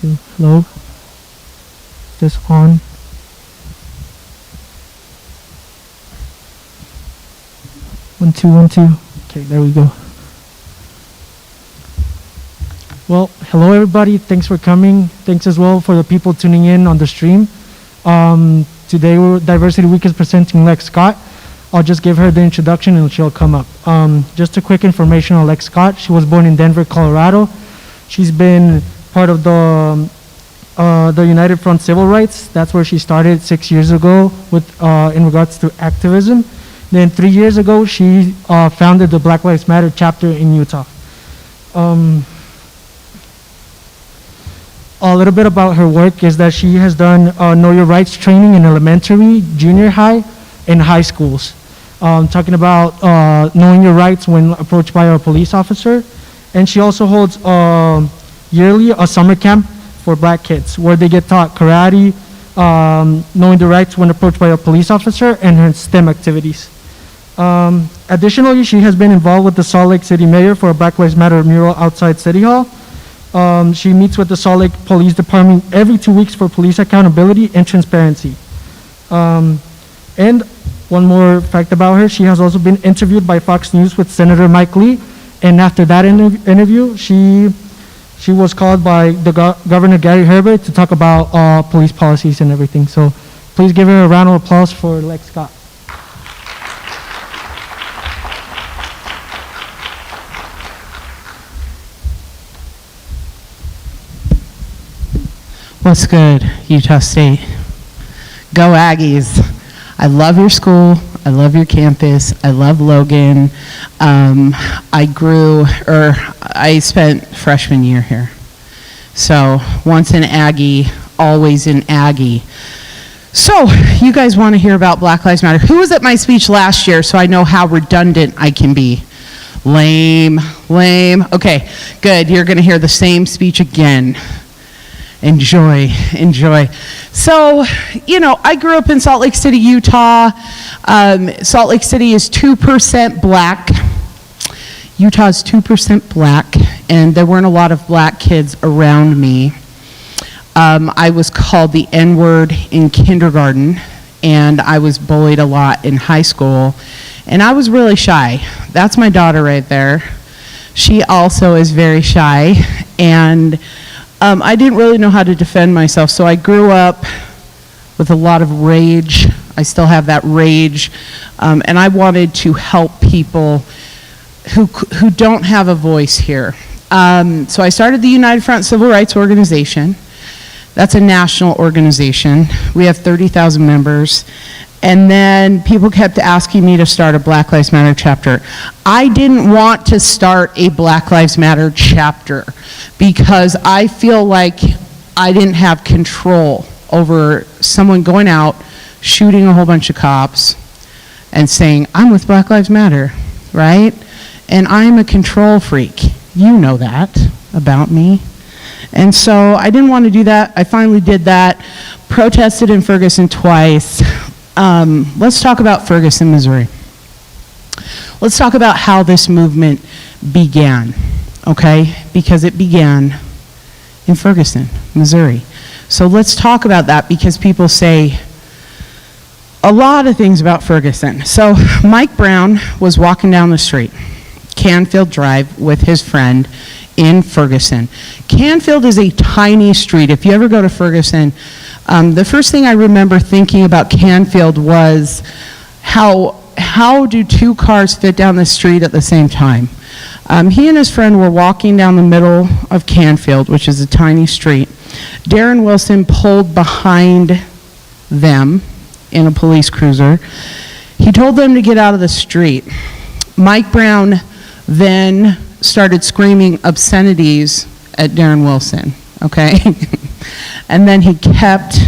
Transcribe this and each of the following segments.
2. Hello? Is this on? One, two, 1, 2. Okay, there we go. Well, hello everybody. Thanks for coming. Thanks as well for the people tuning in on the stream. Today, Diversity Week is presenting Lex Scott. I'll just give her the introduction and she'll come up. Just a quick information on Lex Scott. She was born in Denver, Colorado. She's been part of the United Front Civil Rights. That's where she started 6 years ago with in regards to activism. Then 3 years ago, she founded the Black Lives Matter chapter in Utah. A little bit about her work is that she has done Know Your Rights training in elementary, junior high, and high schools. Talking about knowing your rights when approached by a police officer. And she also holds yearly a summer camp for black kids where they get taught karate, knowing the rights when approached by a police officer, and her STEM activities. Additionally, she has been involved with the Salt Lake City Mayor for a Black Lives Matter mural outside City Hall. She meets with the Salt Lake Police Department every 2 weeks for police accountability and transparency. And one more fact about her, she has also been interviewed by Fox News with Senator Mike Lee, and after that interview, she was called by the Governor Gary Herbert to talk about police policies and everything. So please give her a round of applause for Lex Scott. What's good, Utah State? Go Aggies. I love your school. I love your campus. I love Logan. I spent freshman year here. So once an Aggie, always an Aggie. So you guys want to hear about Black Lives Matter. Who was at my speech last year so I know how redundant I can be? Lame. Okay, good. You're going to hear the same speech again. Enjoy. So, I grew up in Salt Lake City, Utah. Salt Lake City is 2% black. Utah is 2% black, and there weren't a lot of black kids around me. I was called the N-word in kindergarten, and I was bullied a lot in high school, and I was really shy. That's my daughter right there. She also is very shy, and I didn't really know how to defend myself, so I grew up with a lot of rage. I still have that rage, and I wanted to help people who don't have a voice here. So I started the United Front Civil Rights Organization. That's a national organization. We have 30,000 members. And then people kept asking me to start a Black Lives Matter chapter. I didn't want to start a Black Lives Matter chapter because I feel like I didn't have control over someone going out, shooting a whole bunch of cops, and saying, I'm with Black Lives Matter, right? And I'm a control freak. You know that about me. And so I didn't want to do that. I finally did that, protested in Ferguson twice. Let's talk about Ferguson, Missouri. Let's talk about how this movement began, okay? Because it began in Ferguson, Missouri. So let's talk about that because people say a lot of things about Ferguson. So Mike Brown was walking down the street, Canfield Drive, with his friend in Ferguson. Canfield is a tiny street. If you ever go to Ferguson, the first thing I remember thinking about Canfield was how do two cars fit down the street at the same time? He and his friend were walking down the middle of Canfield, which is a tiny street. Darren Wilson pulled behind them in a police cruiser. He told them to get out of the street. Mike Brown then started screaming obscenities at Darren Wilson, okay? And then he kept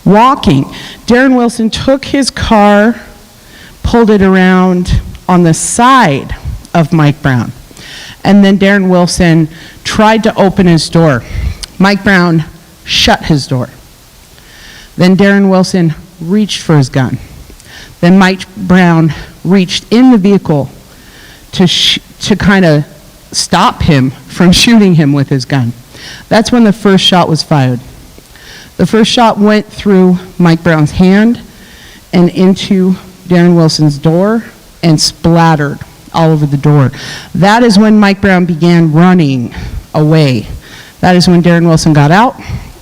walking. Darren Wilson took his car, pulled it around on the side of Mike Brown. And then Darren Wilson tried to open his door. Mike Brown shut his door. Then Darren Wilson reached for his gun. Then Mike Brown reached in the vehicle to kind of stop him from shooting him with his gun. That's when the first shot was fired. The first shot went through Mike Brown's hand and into Darren Wilson's door and splattered all over the door. That is when Mike Brown began running away. That is when Darren Wilson got out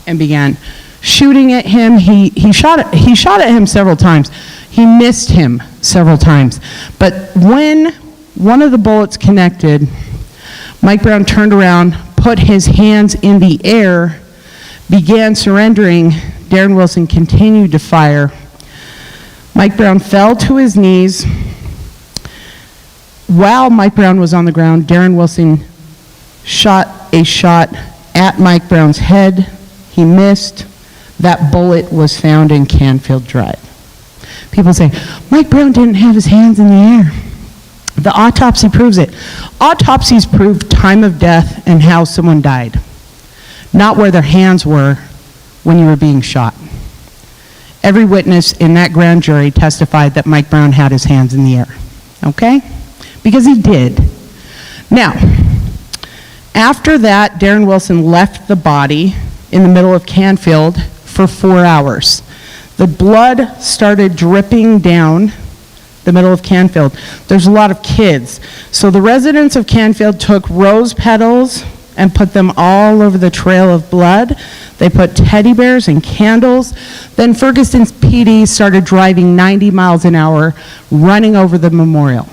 and began shooting at him. He shot at him several times. He missed him several times. But when one of the bullets connected, Mike Brown turned around, put his hands in the air, began surrendering. Darren Wilson continued to fire. Mike Brown fell to his knees. While Mike Brown was on the ground, Darren Wilson shot a shot at Mike Brown's head. He missed. That bullet was found in Canfield Drive. People say, Mike Brown didn't have his hands in the air. The autopsy proves it. Autopsies prove time of death and how someone died, not where their hands were when you were being shot. Every witness in that grand jury testified that Mike Brown had his hands in the air, okay? Because he did. Now, after that, Darren Wilson left the body in the middle of Canfield for 4 hours. The blood started dripping down the middle of Canfield. There's a lot of kids. So the residents of Canfield took rose petals and put them all over the trail of blood. They put teddy bears and candles. Then Ferguson's PD started driving 90 miles an hour, running over the memorial,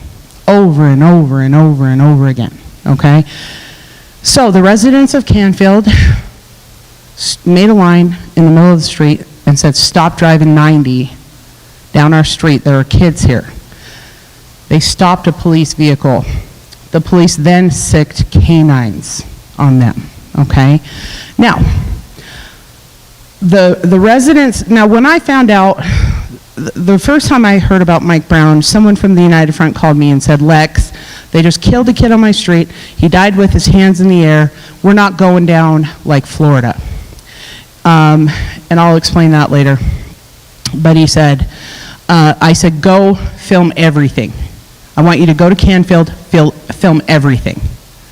over and over and over and over again, okay? So the residents of Canfield made a line in the middle of the street and said, stop driving 90 down our street. There are kids here. They stopped a police vehicle. The police then sicked canines on them, okay? Now, the residents, now when I found out, the first time I heard about Mike Brown, someone from the United Front called me and said, Lex, they just killed a kid on my street. He died with his hands in the air. We're not going down like Florida. And I'll explain that later. But he said, I said, go film everything. I want you to go to Canfield, film everything.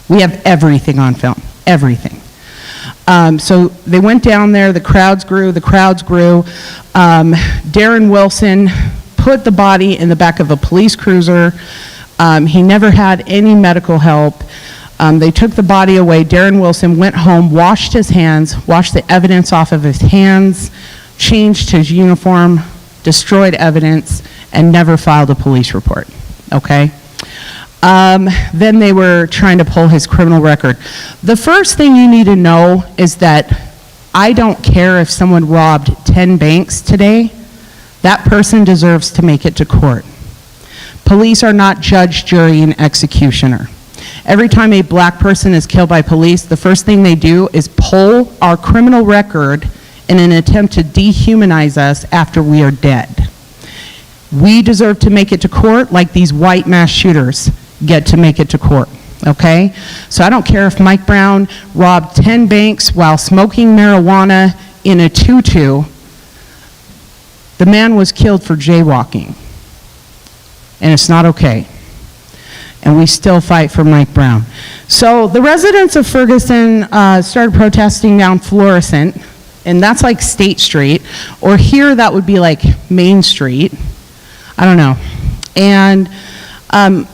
We have everything on film, everything. So they went down there, the crowds grew. Darren Wilson put the body in the back of a police cruiser. He never had any medical help. They took the body away. Darren Wilson went home, washed his hands, washed the evidence off of his hands, changed his uniform, destroyed evidence, and never filed a police report, okay? Then they were trying to pull his criminal record. The first thing you need to know is that I don't care if someone robbed 10 banks today, that person deserves to make it to court. Police are not judge, jury, and executioner. Every time a black person is killed by police, the first thing they do is pull our criminal record in an attempt to dehumanize us after we are dead. We deserve to make it to court like these white mass shooters get to make it to court, okay? So I don't care if Mike Brown robbed 10 banks while smoking marijuana in a tutu. The man was killed for jaywalking, and it's not okay. And we still fight for Mike Brown. So the residents of Ferguson started protesting down Florissant, and that's like State Street, or here that would be like Main Street. I don't know. And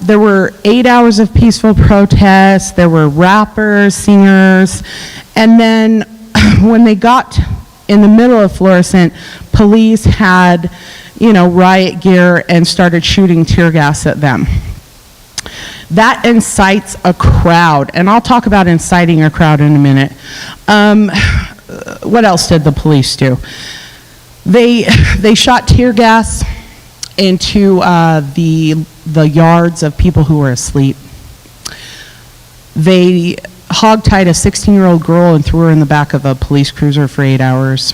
there were 8 hours of peaceful protest. There were rappers, singers, and then when they got in the middle of Florissant, police had, riot gear and started shooting tear gas at them. That incites a crowd, and I'll talk about inciting a crowd in a minute. What else did the police do? They shot tear gas into the yards of people who were asleep. They hogtied a 16-year-old girl and threw her in the back of a police cruiser for 8 hours.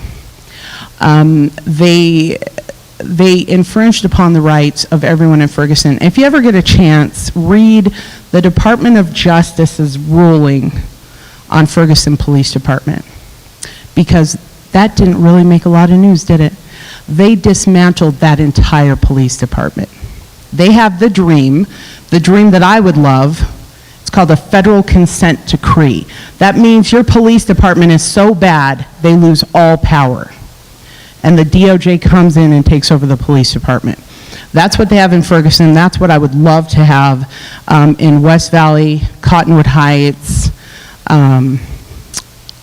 They infringed upon the rights of everyone in Ferguson. If you ever get a chance, read the Department of Justice's ruling on Ferguson Police Department, because that didn't really make a lot of news, did it? They dismantled that entire police department. They have the dream that I would love. It's called a federal consent decree. That means your police department is so bad, they lose all power. And the DOJ comes in and takes over the police department. That's what they have in Ferguson. That's what I would love to have in West Valley, Cottonwood Heights,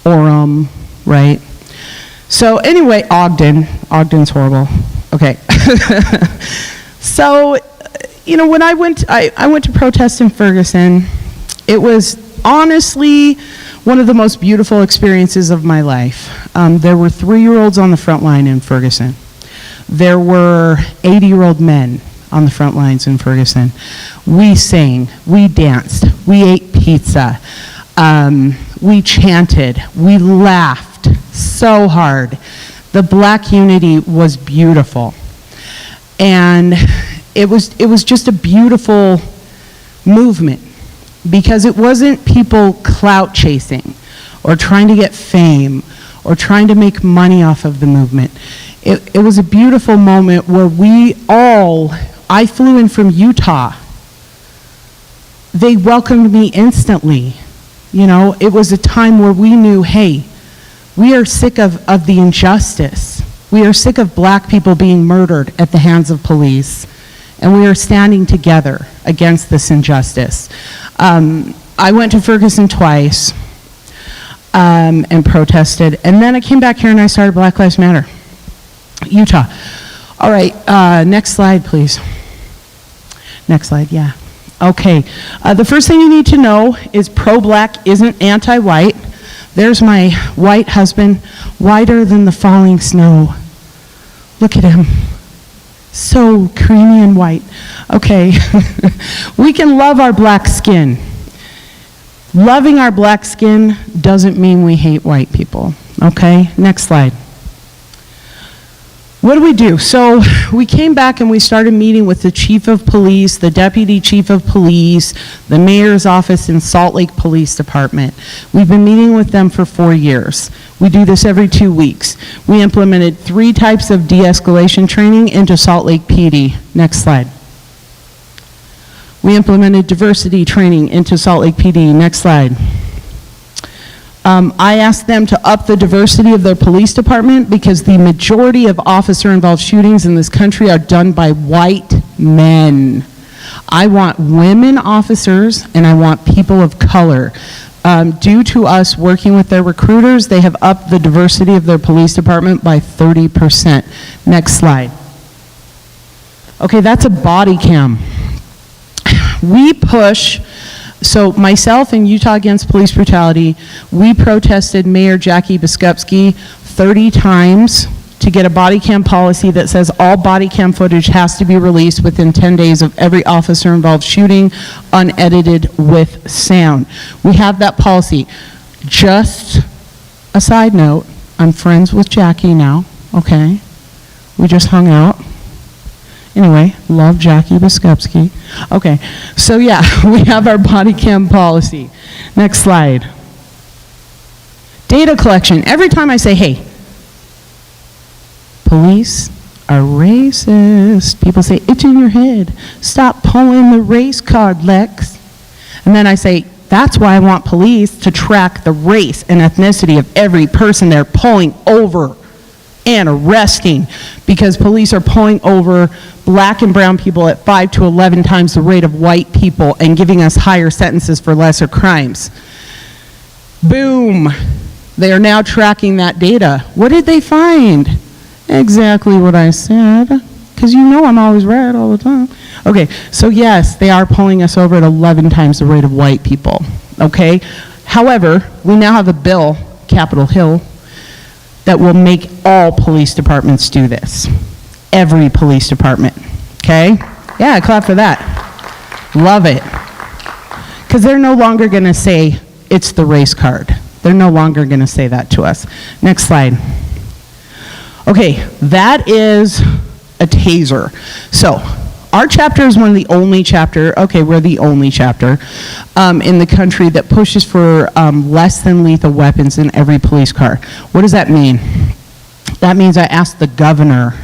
Orem, right? So anyway, Ogden's horrible. Okay. So, you know, when I went to protest in Ferguson, it was honestly one of the most beautiful experiences of my life. There were 3-year-olds on the front line in Ferguson. There were 80-year-old men on the front lines in Ferguson. We sang, we danced, we ate pizza, we chanted, we laughed so hard. The black unity was beautiful. And it was just a beautiful movement, because it wasn't people clout chasing or trying to get fame or trying to make money off of the movement. It was a beautiful moment where I flew in from Utah. They welcomed me instantly. You know, it was a time where we knew, hey, we are sick of the injustice. We are sick of black people being murdered at the hands of police, and we are standing together against this injustice. I went to Ferguson twice and protested, and then I came back here and I started Black Lives Matter, Utah. All right, next slide, please. Next slide, yeah. Okay, the first thing you need to know is pro-black isn't anti-white. There's my white husband, whiter than the falling snow. Look at him. So creamy and white. Okay, we can love our black skin. Loving our black skin doesn't mean we hate white people. Okay, next slide. What do we do? So we came back and we started meeting with the chief of police, the deputy chief of police, the mayor's office in Salt Lake Police Department. We've been meeting with them for 4 years. We do this every 2 weeks. We implemented 3 types of de-escalation training into Salt Lake PD. Next slide. We implemented diversity training into Salt Lake PD. Next slide. I asked them to up the diversity of their police department because the majority of officer-involved shootings in this country are done by white men. I want women officers and I want people of color. Due to us working with their recruiters, they have upped the diversity of their police department by 30%. Next slide. Okay, that's a body cam. We push. So myself and Utah Against Police Brutality, we protested Mayor Jackie Biskupski 30 times to get a body cam policy that says all body cam footage has to be released within 10 days of every officer involved shooting, unedited with sound. We have that policy. Just a side note, I'm friends with Jackie now, okay? We just hung out. Anyway, love Jackie Biskupski. Okay, so yeah, we have our body cam policy. Next slide. Data collection. Every time I say, hey, police are racist, people say, it's in your head. Stop pulling the race card, Lex. And then I say, that's why I want police to track the race and ethnicity of every person they're pulling over and arresting, because police are pulling over black and brown people at 5 to 11 times the rate of white people and giving us higher sentences for lesser crimes. Boom. They are now tracking that data. What did they find? Exactly what I said, because you know I'm always right all the time. Okay, so yes, they are pulling us over at 11 times the rate of white people, okay? However, we now have a bill, Capitol Hill, that will make all police departments do this. Every police department, okay? Yeah, clap for that. Love it. Because they're no longer gonna say, it's the race card. They're no longer gonna say that to us. Next slide. Okay, that is a taser. So, our chapter is one of the only we're the only chapter in the country that pushes for less than lethal weapons in every police car. What does that mean? That means I asked the governor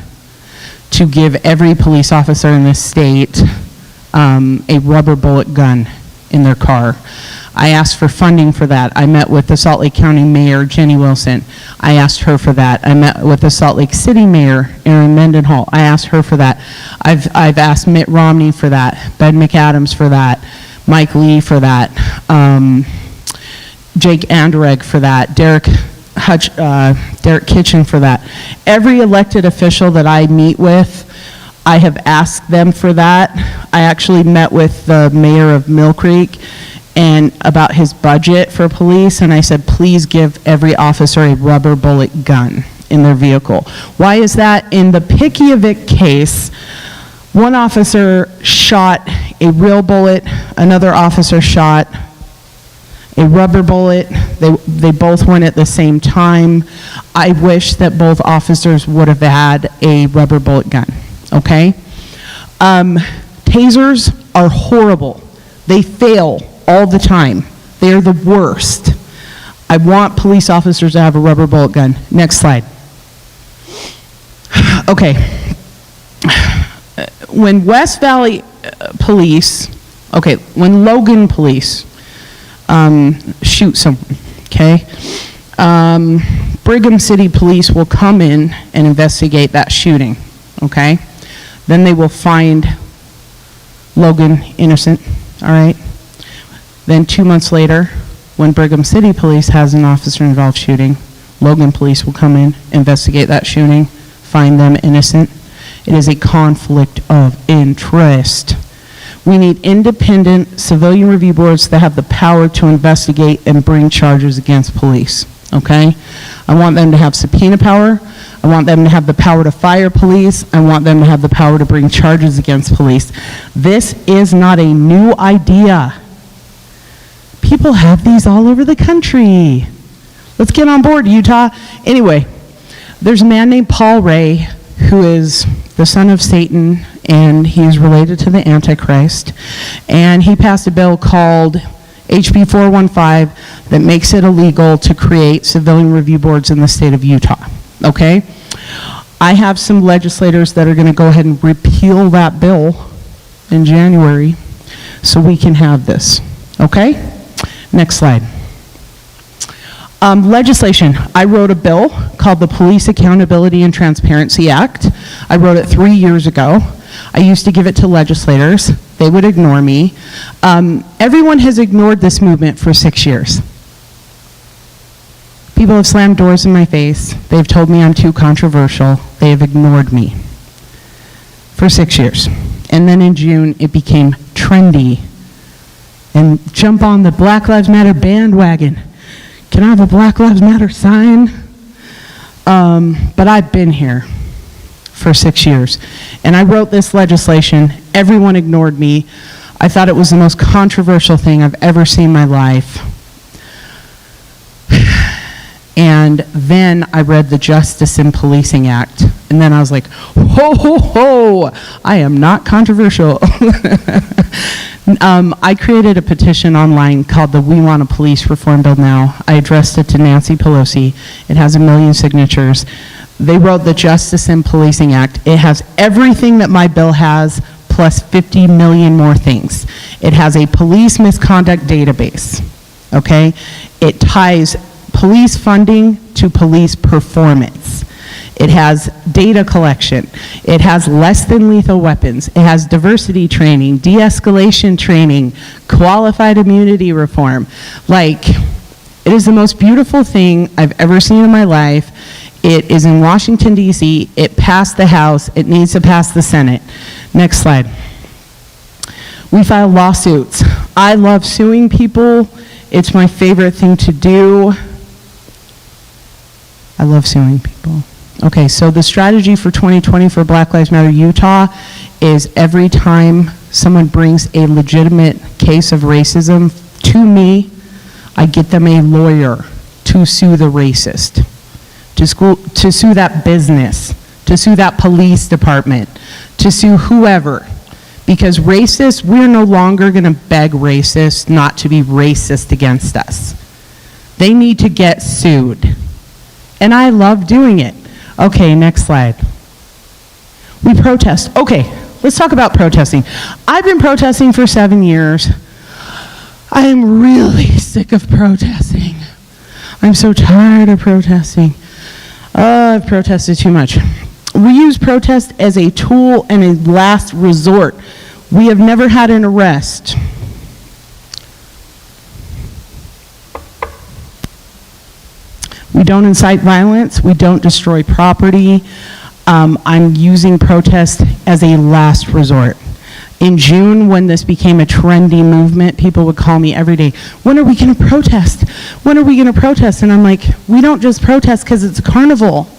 to give every police officer in this state a rubber bullet gun in their car. I asked for funding for that. I met with the Salt Lake County Mayor, Jenny Wilson. I asked her for that. I met with the Salt Lake City Mayor, Erin Mendenhall. I asked her for that. I've asked Mitt Romney for that, Ben McAdams for that, Mike Lee for that, Jake Anderegg for that, Derek Kitchen for that. Every elected official that I meet with, I have asked them for that. I actually met with the mayor of Mill Creek and about his budget for police, and I said, please give every officer a rubber bullet gun in their vehicle. Why is that? In the Pickievic case, one officer shot a real bullet, another officer shot a rubber bullet. They both went at the same time. I wish that both officers would have had a rubber bullet gun, okay? Tasers are horrible. They fail all the time. They're the worst. I want police officers to have a rubber bullet gun. Next slide. Okay. When West Valley Police, okay, when Logan Police shoot someone, okay, Brigham City Police will come in and investigate that shooting, okay? Then they will find Logan innocent, all right? Then 2 months later, when Brigham City Police has an officer-involved shooting, Logan Police will come in, investigate that shooting, find them innocent. It is a conflict of interest. We need independent civilian review boards that have the power to investigate and bring charges against police, okay? I want them to have subpoena power. I want them to have the power to fire police. I want them to have the power to bring charges against police. This is not a new idea. People have these all over the country. Let's get on board, Utah. Anyway, there's a man named Paul Ray who is the son of Satan, and he's related to the Antichrist. And he passed a bill called HB 415 that makes it illegal to create civilian review boards in the state of Utah, okay? I have some legislators that are going to go ahead and repeal that bill in January so we can have this, okay? Next slide. Legislation. I wrote a bill called the Police Accountability and Transparency Act. I wrote it 3 years ago. I used to give it to legislators. They would ignore me. Everyone has ignored this movement for 6 years. People have slammed doors in my face. They've told me I'm too controversial. They have ignored me for 6 years. And then in June, it became trendy. And jump on the Black Lives Matter bandwagon. Can I have a Black Lives Matter sign? But I've been here for 6 years. And I wrote this legislation. Everyone ignored me. I thought it was the most controversial thing I've ever seen in my life. And then I read the Justice in Policing Act. And then I was like, ho, ho, ho, I am not controversial. I created a petition online called the We Want a Police Reform Bill Now. I addressed it to Nancy Pelosi. It has 1 million signatures. They wrote the Justice in Policing Act. It has everything that my bill has, plus 50 million more things. It has a police misconduct database, okay? It ties police funding to police performance. It has data collection. It has less than lethal weapons. It has diversity training, de-escalation training, qualified immunity reform. Like, it is the most beautiful thing I've ever seen in my life. It is in Washington, D.C. It passed the House. It needs to pass the Senate. Next slide. We file lawsuits. I love suing people. It's my favorite thing to do. I love suing people. Okay, so the strategy for 2020 for Black Lives Matter Utah is every time someone brings a legitimate case of racism to me, I get them a lawyer to sue the racist, to sue that business, to sue that police department, to sue whoever. Because racists, we're no longer going to beg racists not to be racist against us. They need to get sued. And I love doing it. Okay, next slide. We protest. Okay, let's talk about protesting. I've been protesting for 7 years. I am really sick of protesting. I'm so tired of protesting. I've protested too much. We use protest as a tool and a last resort. We have never had an arrest. We don't incite violence. We don't destroy property. I'm using protest as a last resort. In June, when this became a trendy movement, people would call me every day, when are we going to protest? When are we going to protest? And I'm like, we don't just protest because it's a carnival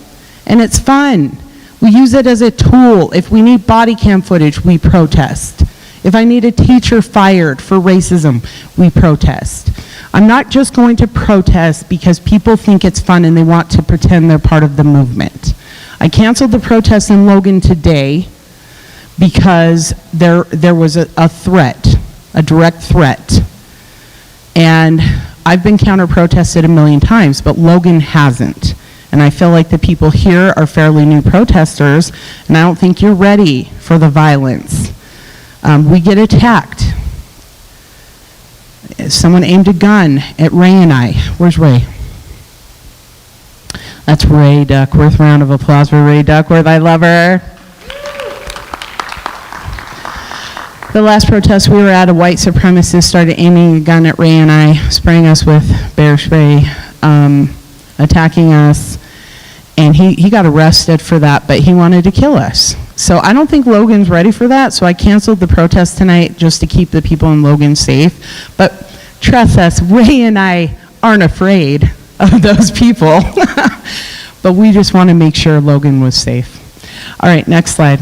and it's fun. We use it as a tool. If we need body cam footage, we protest. If I need a teacher fired for racism, we protest. I'm not just going to protest because people think it's fun and they want to pretend they're part of the movement. I canceled the protest in Logan today because there was a threat, a direct threat. And I've been counter-protested a million times, but Logan hasn't. And I feel like the people here are fairly new protesters, and I don't think you're ready for the violence. We get attacked. Someone aimed a gun at Ray and I. Where's Ray? That's Ray Duckworth. Round of applause for Ray Duckworth. I love her. The last protest we were at, a white supremacist started aiming a gun at Ray and I, spraying us with bear spray, attacking us, and he got arrested for that, but he wanted to kill us. So I don't think Logan's ready for that, so I canceled the protest tonight just to keep the people in Logan safe. But trust us, Ray and I aren't afraid of those people, but we just want to make sure Logan was safe. All right, next slide.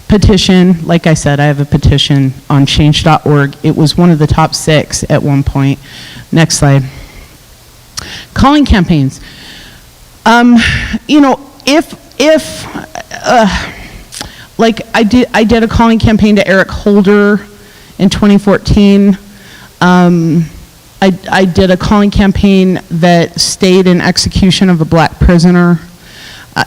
Petition, like I said, I have a petition on change.org. It was one of the top 6 at one point. Next slide. Calling campaigns. You know, like I did a calling campaign to Eric Holder in 2014. I did a calling campaign that stayed in execution of a black prisoner.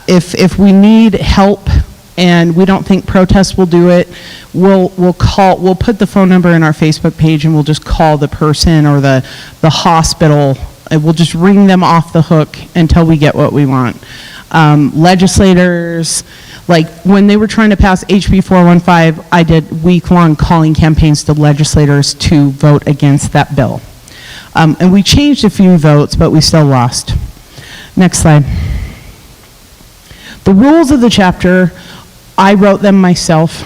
If we need help and we don't think protests will do it, we'll put the phone number in our Facebook page and we'll just call the person or the hospital, and we'll just ring them off the hook until we get what we want. Legislators, like when they were trying to pass HB 415, I did week-long calling campaigns to legislators to vote against that bill. And we changed a few votes, but we still lost. Next slide. The rules of the chapter, I wrote them myself.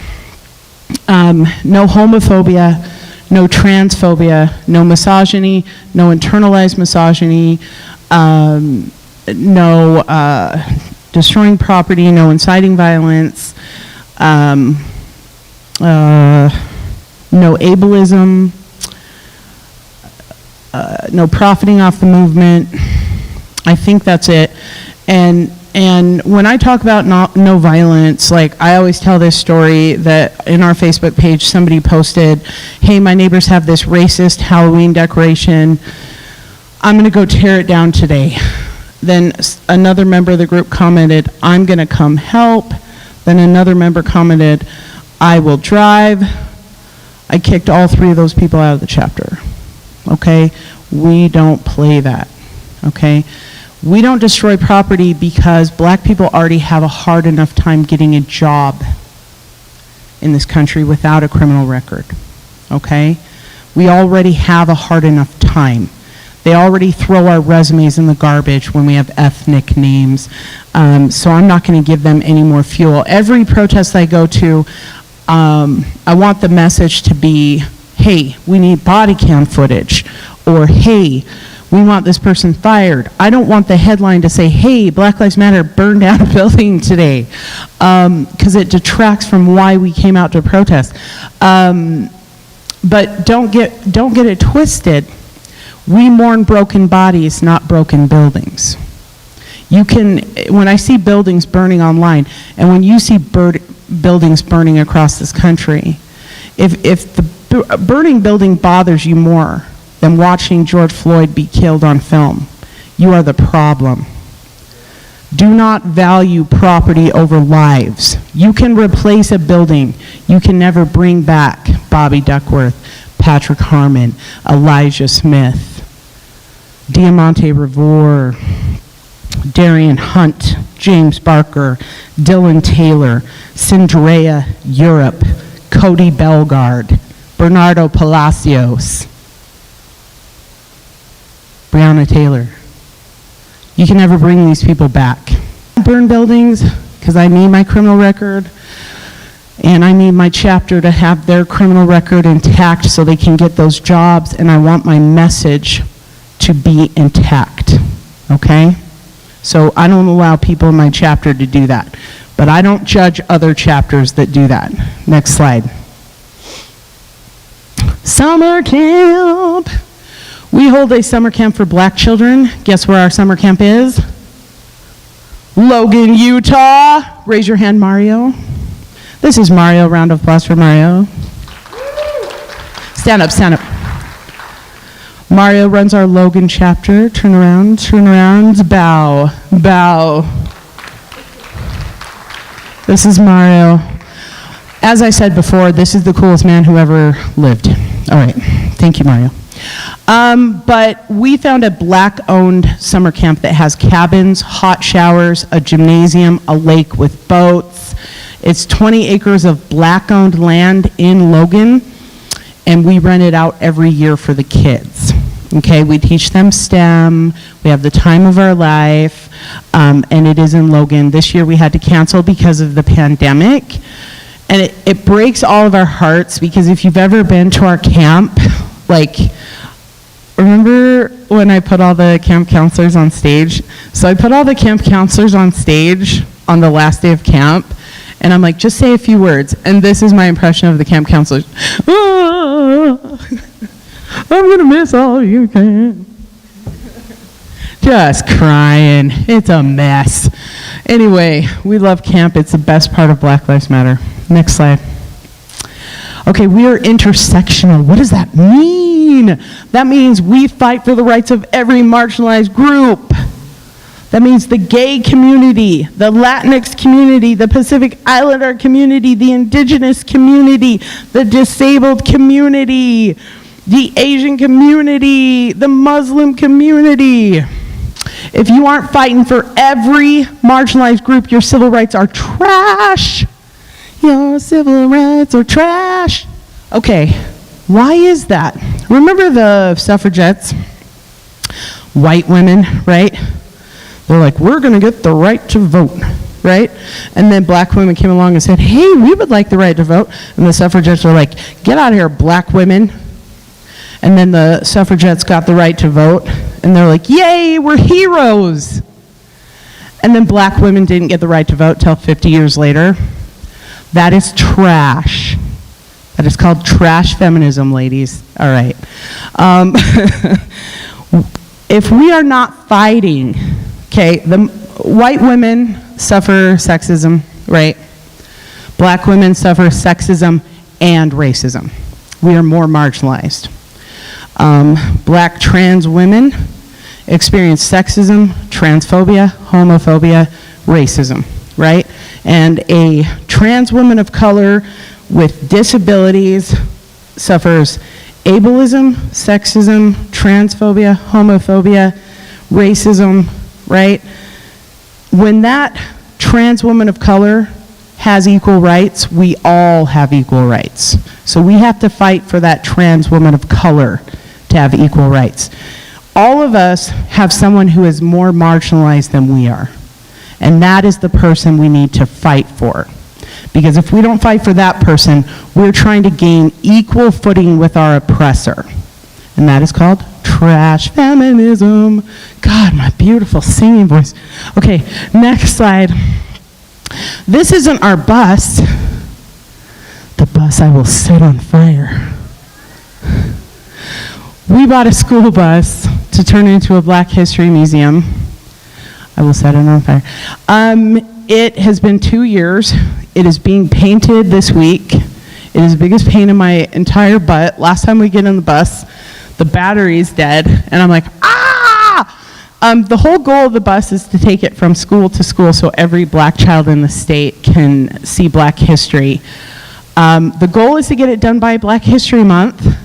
No homophobia, no transphobia, no misogyny, no internalized misogyny, no destroying property, no inciting violence, no ableism, no profiting off the movement. I think that's it. And when I talk about no violence, like I always tell this story that in our Facebook page somebody posted, hey, my neighbors have this racist Halloween decoration. I'm going to go tear it down today. Then another member of the group commented, I'm going to come help. Then another member commented, I will drive. I kicked all 3 of those people out of the chapter. Okay? We don't play that. Okay? We don't destroy property because black people already have a hard enough time getting a job in this country without a criminal record. Okay? We already have a hard enough time. They already throw our resumes in the garbage when we have ethnic names. So I'm not going to give them any more fuel. Every protest I go to, I want the message to be, hey, we need body cam footage, or hey, we want this person fired. I don't want the headline to say, hey, Black Lives Matter burned down a building today, because it detracts from why we came out to protest. But don't get it twisted. We mourn broken bodies, not broken buildings. You can, when I see buildings burning online, and when you see buildings burning across this country, if the burning building bothers you more than watching George Floyd be killed on film, you are the problem. Do not value property over lives. You can replace a building. You can never bring back Bobby Duckworth. Patrick Harmon, Elijah Smith, Diamante Revere, Darian Hunt, James Barker, Dylan Taylor, Cindrea Europe, Cody Belgard, Bernardo Palacios, Breonna Taylor. You can never bring these people back. Burn buildings because I need my criminal record and I need my chapter to have their criminal record intact so they can get those jobs, and I want my message to be intact, okay? So I don't allow people in my chapter to do that, but I don't judge other chapters that do that. Next slide. Summer camp. We hold a summer camp for black children. Guess where our summer camp is? Logan, Utah. Raise your hand, Mario. This is Mario. Round of applause for Mario. Stand up, stand up. Mario runs our Logan chapter. Turn around, bow, bow. This is Mario. As I said before, this is the coolest man who ever lived. All right, thank you, Mario. But we found a black-owned summer camp that has cabins, hot showers, a gymnasium, a lake with boats. It's 20 acres of black-owned land in Logan, and we rent it out every year for the kids. Okay, we teach them STEM, we have the time of our life, and it is in Logan. This year we had to cancel because of the pandemic, and it breaks all of our hearts, because if you've ever been to our camp, like, remember when I put all the camp counselors on stage? So I put all the camp counselors on stage on the last day of camp, and I'm like, just say a few words, and this is my impression of the camp counselors. I'm gonna miss all you can. Just crying. It's a mess. Anyway, we love camp. It's the best part of Black Lives Matter. Next slide. Okay, we are intersectional. What does that mean? That means we fight for the rights of every marginalized group. That means the gay community, the Latinx community, the Pacific Islander community, the indigenous community, the disabled community, the Asian community, the Muslim community. If you aren't fighting for every marginalized group, your civil rights are trash. Your civil rights are trash. Okay, why is that? Remember the suffragettes? White women, right? They're like, we're gonna get the right to vote, right? And then black women came along and said, hey, we would like the right to vote. And the suffragettes were like, get out of here, black women. And then the suffragettes got the right to vote, and they're like, yay, we're heroes. And then black women didn't get the right to vote till 50 years later. That is trash. That is called trash feminism, ladies. All right. If we are not fighting, okay, the white women suffer sexism, right? Black women suffer sexism and racism. We are more marginalized. Black trans women experience sexism, transphobia, homophobia, racism, right? And a trans woman of color with disabilities suffers ableism, sexism, transphobia, homophobia, racism, right? When that trans woman of color has equal rights, we all have equal rights. So we have to fight for that trans woman of color to have equal rights. All of us have someone who is more marginalized than we are. And that is the person we need to fight for. Because if we don't fight for that person, we're trying to gain equal footing with our oppressor. And that is called trash feminism. God, my beautiful singing voice. Okay, next slide. This isn't our bus. The bus I will set on fire. We bought a school bus to turn into a Black History Museum. I will set it on fire. It has been 2 years. It is being painted this week. It is the biggest pain in my entire butt. Last time we get in the bus, the battery's dead, and I'm like, ah! The whole goal of the bus is to take it from school to school so every black child in the state can see Black history. The goal is to get it done by Black History Month,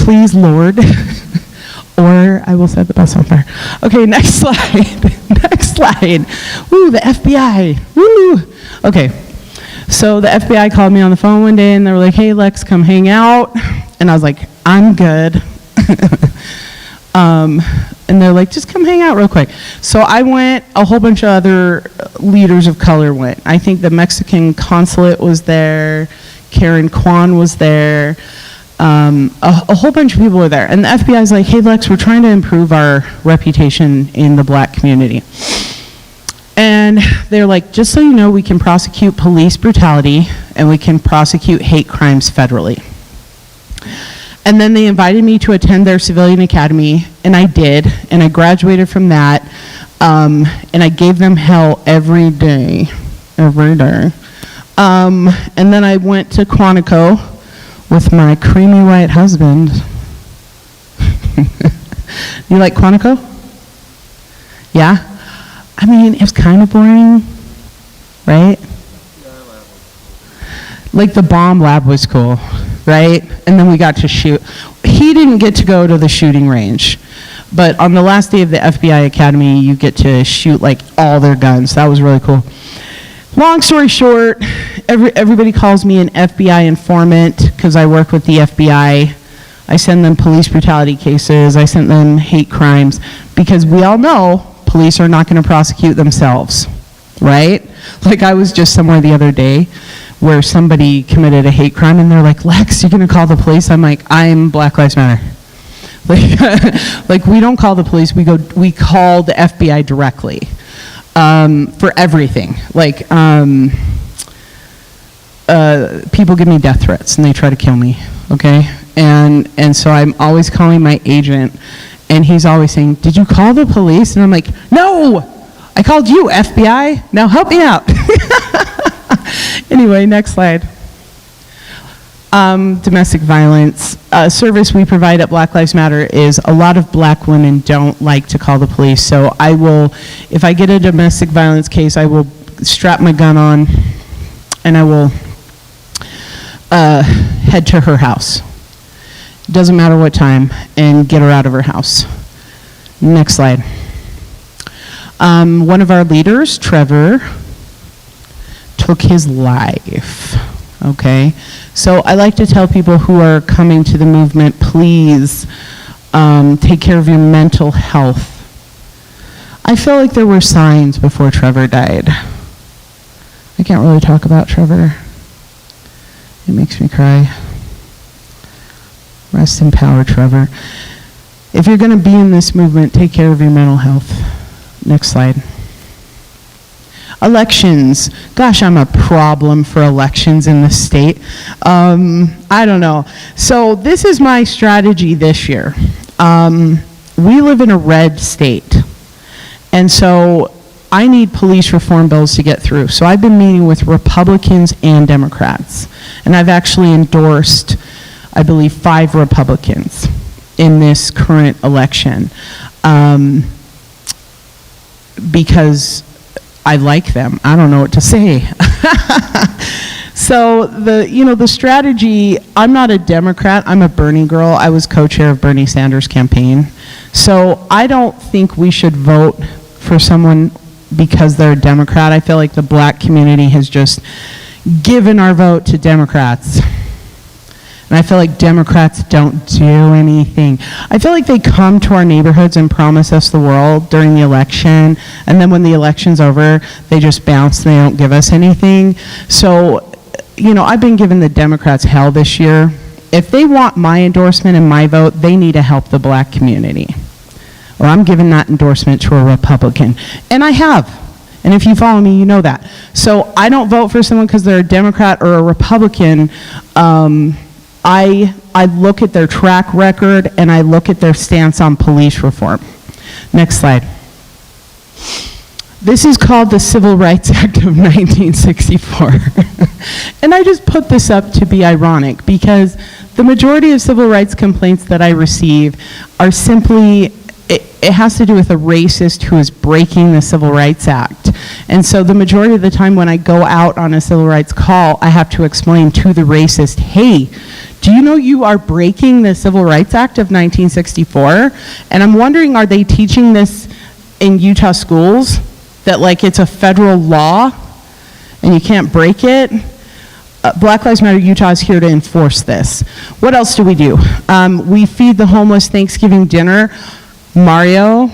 please, Lord, or I will set the bus on fire. Okay, next slide. Next slide. Woo, the FBI. Woo. Okay, so the FBI called me on the phone one day and they were like, hey, Lex, come hang out. And I was like, I'm good. And they're like, just come hang out real quick. So I went, a whole bunch of other leaders of color went. I think the Mexican consulate was there, Karen Kwan was there, a whole bunch of people were there. And the FBI is like, hey Lex, we're trying to improve our reputation in the black community. And they're like, just so you know, we can prosecute police brutality and we can prosecute hate crimes federally. And then they invited me to attend their civilian academy, and I did, and I graduated from that, and I gave them hell every day. And then I went to Quantico with my creamy white husband. You like Quantico? Yeah? I mean, it was kind of boring, right? Like the bomb lab was cool, right? And then we got to shoot. He didn't get to go to the shooting range, but on the last day of the FBI Academy, you get to shoot like all their guns. That was really cool. Long story short, everybody calls me an FBI informant because I work with the FBI. I send them police brutality cases. I send them hate crimes because we all know police are not going to prosecute themselves, right? Like I was just somewhere the other day where somebody committed a hate crime and they're like, Lex, you're going to call the police? I'm like, I'm Black Lives Matter. Like we don't call the police, we call the FBI directly for everything. Like people give me death threats and they try to kill me, okay? And so I'm always calling my agent and he's always saying, did you call the police? And I'm like, no, I called you, FBI. Now help me out. Anyway, next slide. Domestic violence. Service we provide at Black Lives Matter is a lot of black women don't like to call the police. So I will, if I get a domestic violence case, I will strap my gun on and I will head to her house. Doesn't matter what time, and get her out of her house. Next slide. One of our leaders, Trevor, took his life, okay? So I like to tell people who are coming to the movement, please take care of your mental health. I feel like there were signs before Trevor died. I can't really talk about Trevor. It makes me cry. Rest in power, Trevor. If you're going to be in this movement, take care of your mental health. Next slide. Elections. Gosh, I'm a problem for elections in the state. I don't know. So this is my strategy this year. We live in a red state. And so I need police reform bills to get through. So I've been meeting with Republicans and Democrats. And I've actually endorsed, I believe, 5 Republicans in this current election because I like them. I don't know what to say. So the strategy, I'm not a Democrat, I'm a Bernie girl. I was co-chair of Bernie Sanders' campaign. So I don't think we should vote for someone because they're a Democrat. I feel like the black community has just given our vote to Democrats. And I feel like Democrats don't do anything. I feel like they come to our neighborhoods and promise us the world during the election, and then when the election's over, they just bounce and they don't give us anything. So, I've been giving the Democrats hell this year. If they want my endorsement and my vote, they need to help the black community. Or I'm giving that endorsement to a Republican. And I have. And if you follow me, you know that. So I don't vote for someone because they're a Democrat or a Republican. I look at their track record and I look at their stance on police reform. Next slide. This is called the Civil Rights Act of 1964. And I just put this up to be ironic because the majority of civil rights complaints that I receive are simply it has to do with a racist who is breaking the Civil Rights Act. And so the majority of the time when I go out on a civil rights call, I have to explain to the racist, hey, do you know you are breaking the Civil Rights Act of 1964? And I'm wondering, are they teaching this in Utah schools? That like it's a federal law and you can't break it? Black Lives Matter Utah is here to enforce this. What else do? We feed the homeless Thanksgiving dinner. Mario.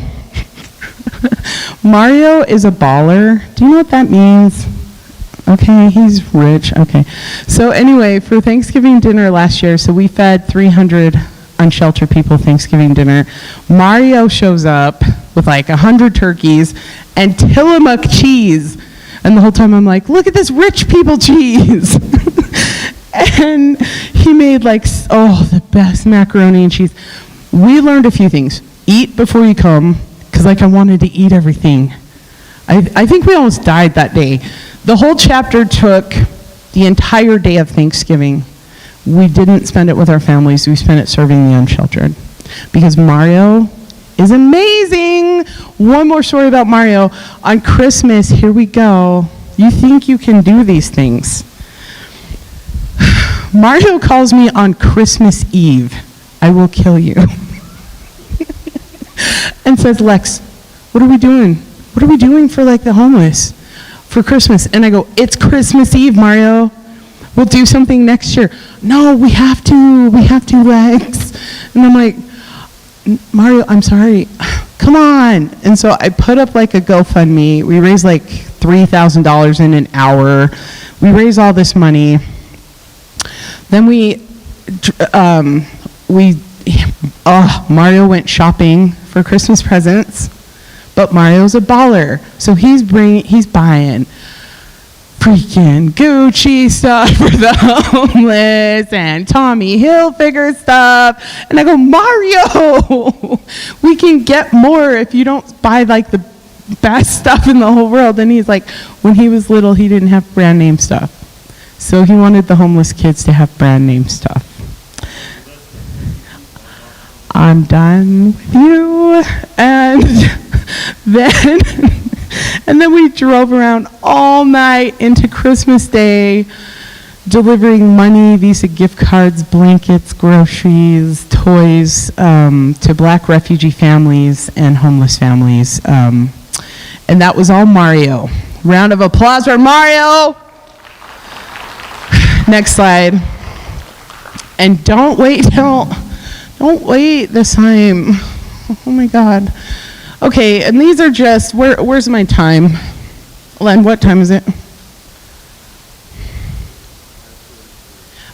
Mario is a baller. Do you know what that means? Okay, he's rich. Okay. So anyway, for Thanksgiving dinner last year, so we fed 300 unsheltered people Thanksgiving dinner. Mario shows up with like 100 turkeys and Tillamook cheese. And the whole time I'm like, look at this rich people cheese. And he made like, the best macaroni and cheese. We learned a few things. Eat before you come, because like I wanted to eat everything. I think we almost died that day. The whole chapter took the entire day of Thanksgiving. We didn't spend it with our families. We spent it serving the unsheltered. Because Mario is amazing. One more story about Mario. On Christmas, here we go. You think you can do these things. Mario calls me on Christmas Eve. I will kill you. And says, Lex, what are we doing? What are we doing for like the homeless for Christmas? And I go, it's Christmas Eve, Mario. We'll do something next year. No, we have to, Lex. And I'm like, Mario, I'm sorry, come on. And so I put up like a GoFundMe. We raised like $3,000 in an hour. We raised all this money. Then Mario went shopping for Christmas presents, but Mario's a baller. So he's buying freaking Gucci stuff for the homeless and Tommy Hilfiger stuff. And I go, Mario, we can get more if you don't buy like the best stuff in the whole world. And he's like, when he was little, he didn't have brand name stuff. So he wanted the homeless kids to have brand name stuff. I'm done with you. And then we drove around all night into Christmas Day, delivering money, Visa gift cards, blankets, groceries, toys to Black refugee families and homeless families. And that was all Mario. Round of applause for Mario. Next slide. And don't wait this time. Oh my God. Okay, and these are just, where's my time? Len, what time is it?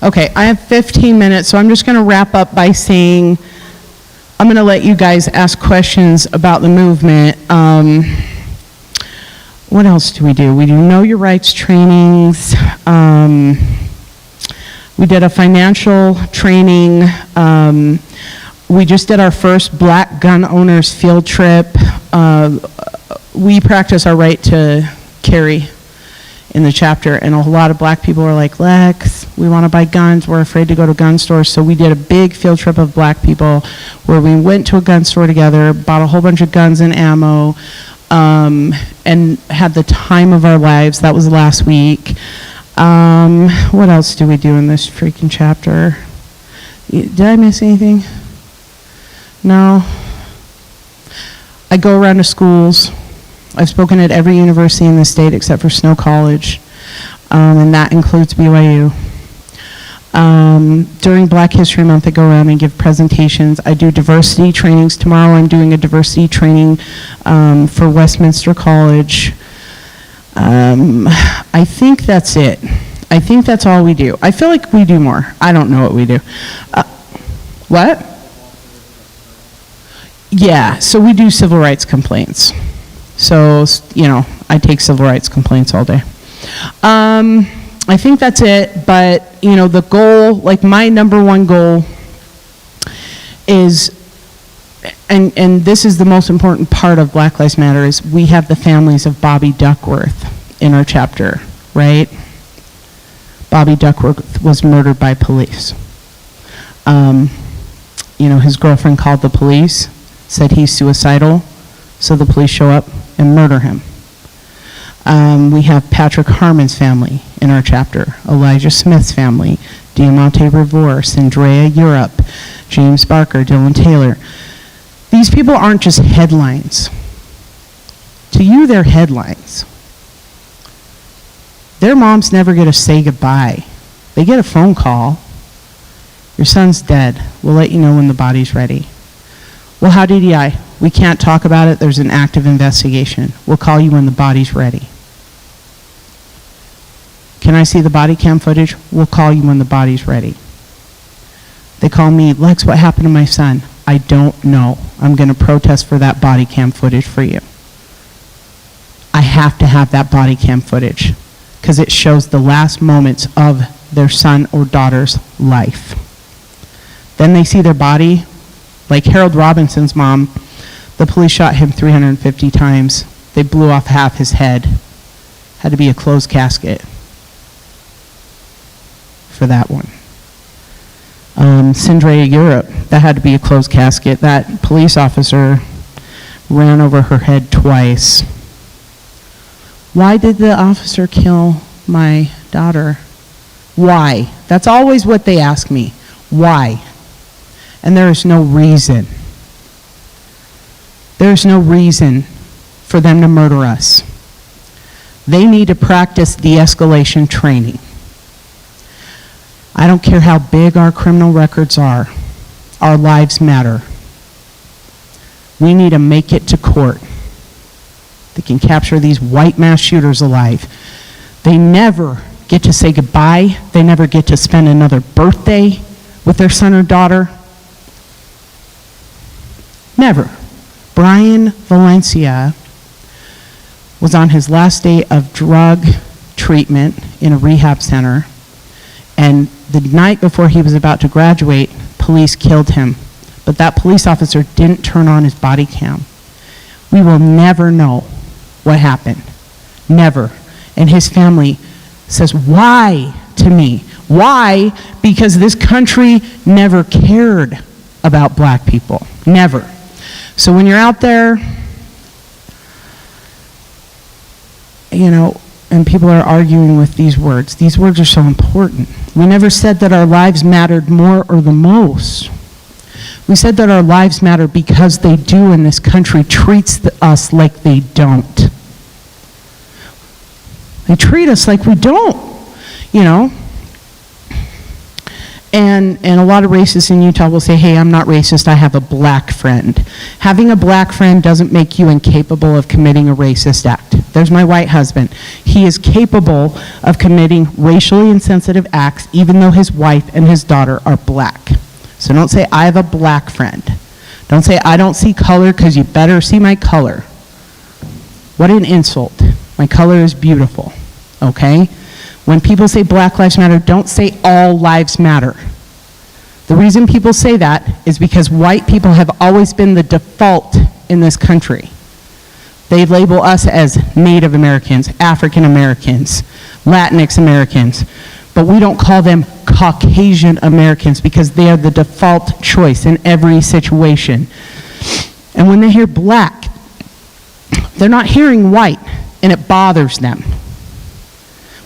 Okay, I have 15 minutes, so I'm just going to wrap up by saying, I'm going to let you guys ask questions about the movement. What else do? We do Know Your Rights trainings. We did a financial training. We just did our first Black gun owners field trip. We practice our right to carry in the chapter, and a lot of Black people are like, Lex, we want to buy guns, we're afraid to go to gun stores. So we did a big field trip of Black people where we went to a gun store together, bought a whole bunch of guns and ammo, and had the time of our lives. That was last week. What else do we do in this freaking chapter? Did I miss anything? No. I go around to schools. I've spoken at every university in the state except for Snow College, and that includes BYU. During Black History Month, I go around and give presentations. I do diversity trainings. Tomorrow I'm doing a diversity training for Westminster College. I think that's it. I think that's all we do. I feel like we do more. I don't know what we do. What? Yeah, so we do civil rights complaints. So, I take civil rights complaints all day. I think that's it, but, the goal, like my number one goal is, and this is the most important part of Black Lives Matter, is we have the families of Bobby Duckworth in our chapter, right? Bobby Duckworth was murdered by police. His girlfriend called the police. said he's suicidal, so the police show up and murder him. We have Patrick Harmon's family in our chapter, Elijah Smith's family, Diamante Rivera, Andrea Europe, James Barker, Dylan Taylor. These people aren't just headlines. To you, they're headlines. Their moms never get to say goodbye. They get a phone call. Your son's dead. We'll let you know when the body's ready. Well, how did he die? We can't talk about it. There's an active investigation. We'll call you when the body's ready. Can I see the body cam footage? We'll call you when the body's ready. They call me, Lex, what happened to my son? I don't know. I'm going to protest for that body cam footage for you. I have to have that body cam footage because it shows the last moments of their son or daughter's life. Then they see their body. Like Harold Robinson's mom, the police shot him 350 times. They blew off half his head. Had to be a closed casket for that one. Cindrea Europe, that had to be a closed casket. That police officer ran over her head twice. Why did the officer kill my daughter? Why? That's always what they ask me. Why? And there is no reason. There's no reason for them to murder us. They need to practice de-escalation training. I don't care how big our criminal records are. Our lives matter. We need to make it to court. They can capture these white mass shooters alive. They never get to say goodbye. They never get to spend another birthday with their son or daughter. Never. Brian Valencia was on his last day of drug treatment in a rehab center, and the night before he was about to graduate, police killed him. But that police officer didn't turn on his body cam. We will never know what happened. Never. And his family says, why to me? Why? Because this country never cared about black people. Never. So when you're out there, you know, and people are arguing with these words are so important. We never said that our lives mattered more or the most. We said that our lives matter because they do, and this country treats us like they don't. They treat us like we don't, you know. And a lot of racists in Utah will say, hey, I'm not racist, I have a black friend. Having a black friend doesn't make you incapable of committing a racist act. There's my white husband. He is capable of committing racially insensitive acts even though his wife and his daughter are black. So don't say, I have a black friend. Don't say, I don't see color, because you better see my color. What an insult. My color is beautiful, okay? When people say Black Lives Matter, don't say all lives matter. The reason people say that is because white people have always been the default in this country. They label us as Native Americans, African Americans, Latinx Americans, but we don't call them Caucasian Americans because they are the default choice in every situation. And when they hear black, they're not hearing white, and it bothers them.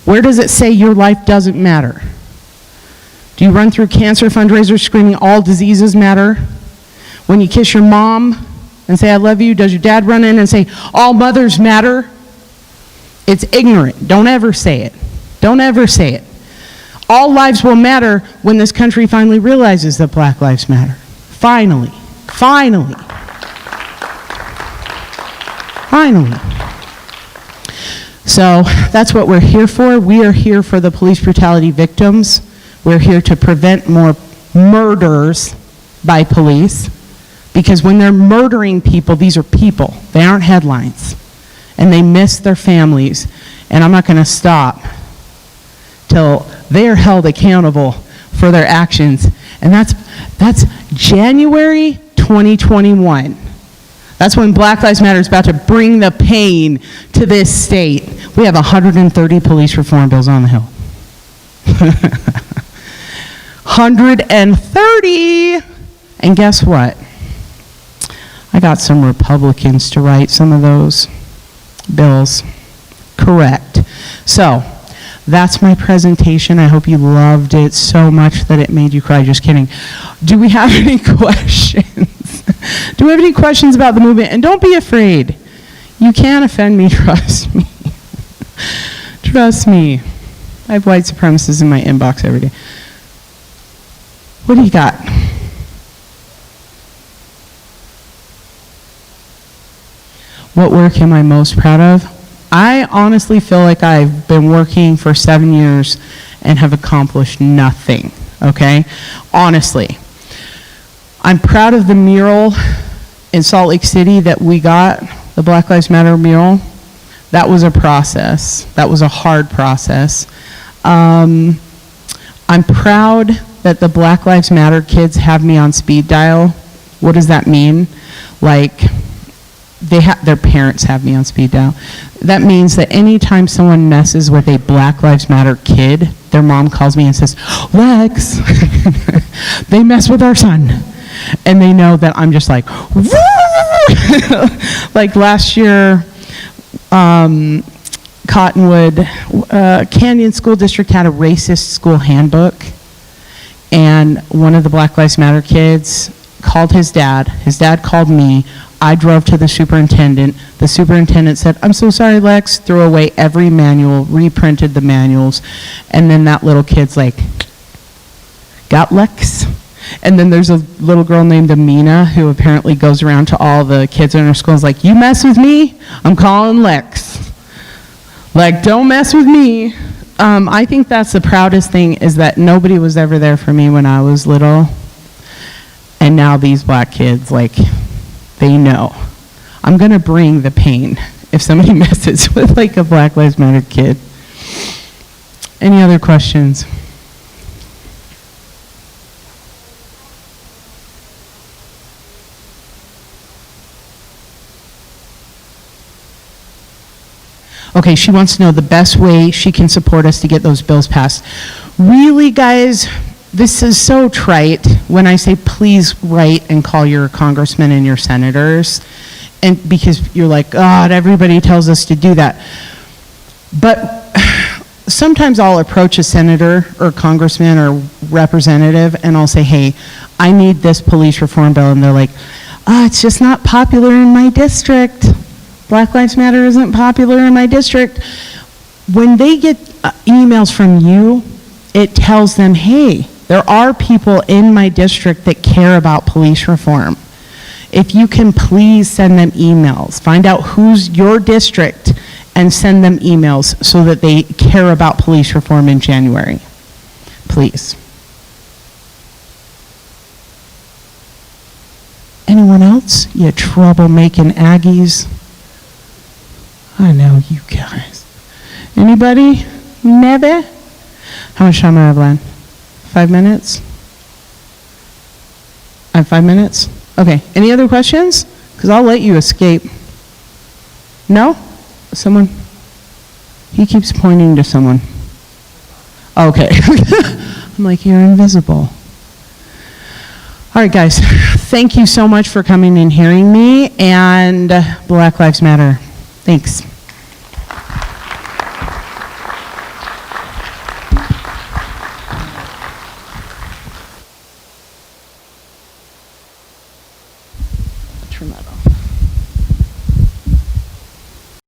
Where does it say your life doesn't matter? Do you run through cancer fundraisers screaming all diseases matter? When you kiss your mom and say I love you, does your dad run in and say all mothers matter? It's ignorant. Don't ever say it. Don't ever say it. All lives will matter when this country finally realizes that Black Lives Matter. Finally. Finally. Finally. So that's what we're here for. We are here for the police brutality victims. We're here to prevent more murders by police, because when they're murdering people, these are people. They aren't headlines. And they miss their families. And I'm not going to stop till they are held accountable for their actions. And that's January 2021. That's when Black Lives Matter is about to bring the pain to this state. We have 130 police reform bills on the Hill. 130! And guess what? I got some Republicans to write some of those bills. Correct. So, that's my presentation. I hope you loved it so much that it made you cry. Just kidding. Do we have any questions? Do we have any questions about the movement? And don't be afraid. You can offend me, trust me. Trust me. I have white supremacists in my inbox every day. What do you got? What work am I most proud of? I honestly feel like I've been working for 7 years and have accomplished nothing, okay? Honestly. I'm proud of the mural in Salt Lake City that we got, the Black Lives Matter mural. That was a process. That was a hard process. I'm proud that the Black Lives Matter kids have me on speed dial. What does that mean? Like, their parents have me on speed dial. That means that anytime someone messes with a Black Lives Matter kid, their mom calls me and says, Lex, they mess with our son. And they know that I'm just like, like last year, Cottonwood, Canyon School District had a racist school handbook. And one of the Black Lives Matter kids called his dad. His dad called me. I drove to the superintendent. The superintendent said, I'm so sorry, Lex. Threw away every manual, reprinted the manuals. And then that little kid's like, got Lex? And then there's a little girl named Amina who apparently goes around to all the kids in her school and is like, you mess with me, I'm calling Lex. Like, don't mess with me. I think that's the proudest thing, is that nobody was ever there for me when I was little. And now these black kids, like, they know. I'm going to bring the pain if somebody messes with, like, a Black Lives Matter kid. Any other questions? Okay, she wants to know the best way she can support us to get those bills passed. Really, guys, this is so trite when I say please write and call your congressmen and your senators, and because you're like, God, everybody tells us to do that. But sometimes I'll approach a senator or congressman or representative and I'll say, hey, I need this police reform bill. And they're like, it's just not popular in my district. Black Lives Matter isn't popular in my district. When they get emails from you, it tells them, hey, there are people in my district that care about police reform. If you can please send them emails, find out who's your district and send them emails so that they care about police reform in January. Please. Anyone else? You trouble-making Aggies? I know you guys. Anybody? Never? How much time do I have, Len? 5 minutes? I have 5 minutes? Okay. Any other questions? Because I'll let you escape. No? Someone? He keeps pointing to someone. Okay. I'm like, you're invisible. All right, guys. Thank you so much for coming and hearing me. And Black Lives Matter. Thanks.